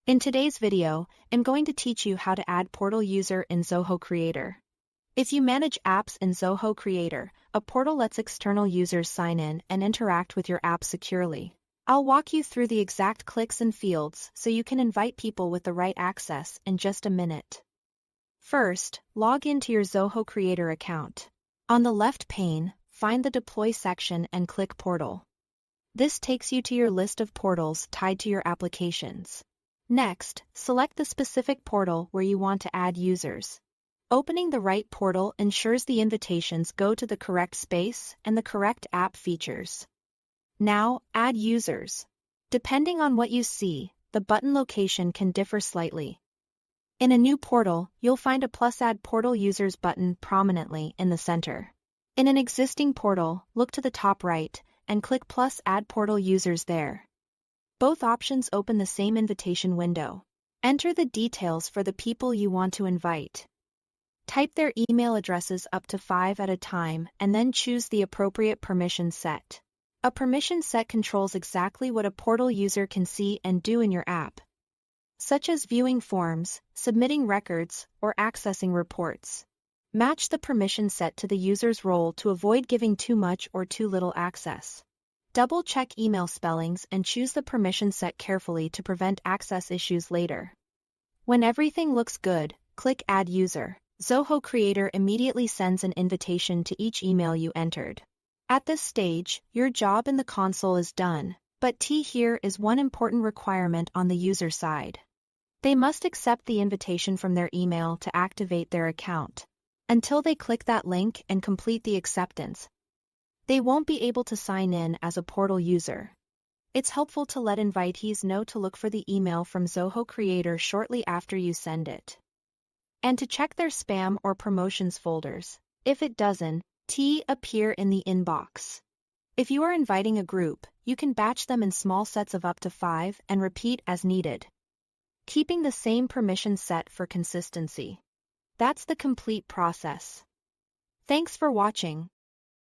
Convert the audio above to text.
In today's video, I'm going to teach you how to add portal user in Zoho Creator. If you manage apps in Zoho Creator, a portal lets external users sign in and interact with your app securely. I'll walk you through the exact clicks and fields so you can invite people with the right access in just a minute. First, log into your Zoho Creator account. On the left pane, find the Deploy section and click Portal. This takes you to your list of portals tied to your applications. Next, select the specific portal where you want to add users. Opening the right portal ensures the invitations go to the correct space and the correct app features. Now, add users. Depending on what you see, the button location can differ slightly. In a new portal, you'll find a +Add Portal Users button prominently in the center. In an existing portal, look to the top right and click +Add Portal Users there. Both options open the same invitation window. Enter the details for the people you want to invite. Type their email addresses up to 5 at a time and then choose the appropriate permission set. A permission set controls exactly what a portal user can see and do in your app, such as viewing forms, submitting records, or accessing reports. Match the permission set to the user's role to avoid giving too much or too little access. Double-check email spellings and choose the permission set carefully to prevent access issues later. When everything looks good, click Add User. Zoho Creator immediately sends an invitation to each email you entered. At this stage, your job in the console is done, but here is one important requirement on the user side. They must accept the invitation from their email to activate their account. Until they click that link and complete the acceptance, they won't be able to sign in as a portal user. It's helpful to let invitees know to look for the email from Zoho Creator shortly after you send it, and to check their spam or promotions folders. If it doesn't appear in the inbox. If you are inviting a group, you can batch them in small sets of up to 5 and repeat as needed, keeping the same permission set for consistency. That's the complete process. Thanks for watching.